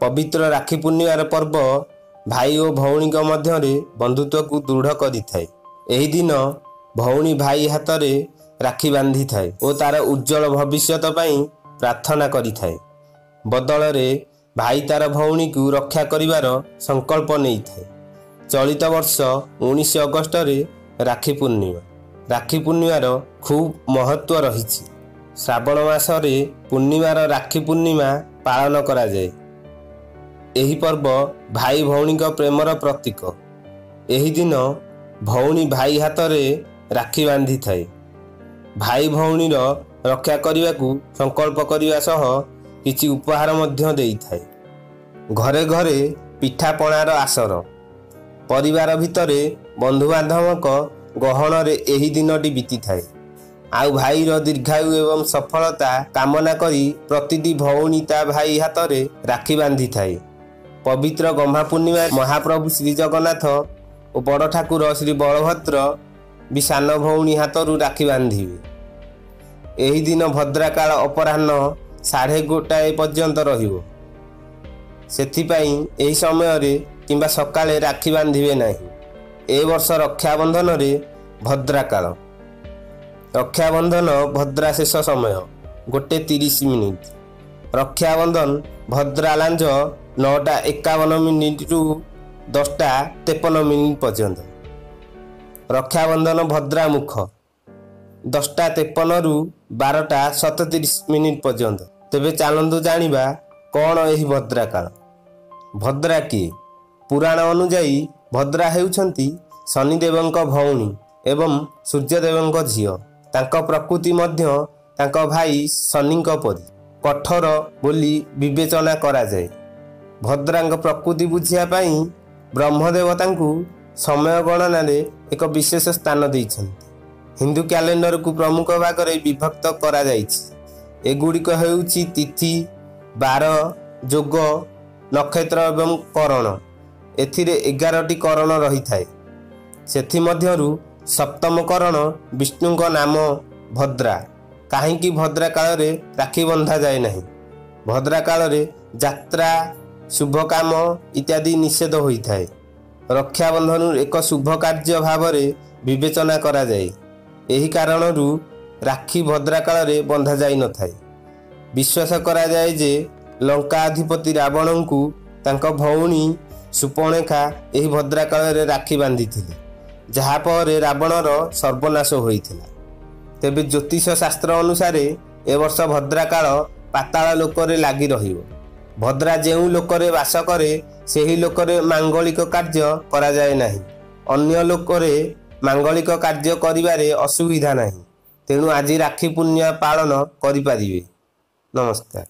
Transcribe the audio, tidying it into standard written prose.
पवित्र राखी पूर्णिमार पर्व भाई और भौणी मध्य बंधुत्व को दृढ़ करिथाए। एही दिन भौणी भाई हाथ में राखी बांधि थाए और तार उज्जवल भविष्यत पई प्रार्थना करिथाए। बदल रे भाई तार भौणी को रक्षा करिवार संकल्प नहीं थाए। चलित वर्ष 19 अगस्त रे राखी पूर्णिमा। राखी पूर्णिमार खूब महत्व रही। श्रावण मास रे पूर्णिमार राखी पूर्णिमा पालन करा जाए। एही पर्व भाई भौणी प्रेमर प्रतीक। एही दिन भौणी भाई हाथ में राखी बांधि थाए। भाई भौणीर रक्षा करने को संकल्प करने सह किछि उपहार मध्य देई थाए। घरे घरे पिठापणार आसर। परिवार भितरे बंधुबांधवक गहन रे एही दिनटी बीती थाए। आउ भाईर दीर्घायु एवं सफलता कामना करी प्रतिदी भौणी ता भाई हाथ में राखी बांधि थाए। पवित्र गम्हा पूर्णिमा महाप्रभु श्री जगन्नाथ और बड़ ठाकुर श्री बलभद्र भी सान भौणी हाथरू राखी बांधिबे। एही दिन भद्राकाल अपराह्न 1:30 पर्यंत रहिबो। सेथिपाई एही समय रे किंबा सकाळे राखी बांधिबे नाही। ए वर्ष रक्षाबंधन रे भद्राकाल। रक्षाबंधन भद्रा शेष समय 1:30। रक्षाबंधन भद्रा लांज 9:51 रु 10:53 पर्यंत। रक्षाबंधन भद्रा मुख 10:53 रु 12:37 पर्यंत। तेबे चलतु जानिबा कौन एही भद्राकाल। भद्रा किए? पुराण अनुजाई भद्रा हेउछंती शनिदेवंक भौणी एवं सूर्यदेवंक झियो। तांको प्रकृति मध्य तांको भाई शनिंक परी कठोर बोली विवेचना करा जाए। भद्रांक प्रकृति बुझिया पाई ब्रह्मदेवतांकु समय गणना रे एक विशेष स्थान देइछंती। हिंदू कैलेंडर को प्रमुख भाग रे विभक्त करा जाइछि। एगुड़िक हेउछि तिथि, बार, जोग, नक्षत्र एवं करण। एथिरे 11टी करण रही थाए। सेथि मध्यरु सप्तम करण विष्णुंक नाम भद्रा। काहेकि भद्रा काल रे राखी बंधा जाए नहीं। भद्रा काल रे यात्रा, शुभ काम इत्यादि निषेध होई थाए। रक्षाबंधन एक शुभ कार्य भाव रे विवेचना करा जाए। एही कारणरू राखी भद्रा काल रे बंधा जाई न थाए। विश्वास करा जाए जे लंका अधिपति रावण को तांको भौणी सुपर्णखा एही भद्रा काल रे राखी बांधिथिले, जहा पर रावणर सर्वनाश होइथिला। तेबे ज्योतिष शास्त्र अनुसार ए वर्ष भद्रा काल पाताल लोकरे लागी रहिबो। भद्रा जेउ लोकरे वास करे सेही लोकरे मांगलिक कार्य करा जाए नाही। अन्य लोकरे मांगलिक कार्य करिबारे असुविधा नाही। तेणु आज राखी पुण्य पालन करि पारिबे। नमस्कार।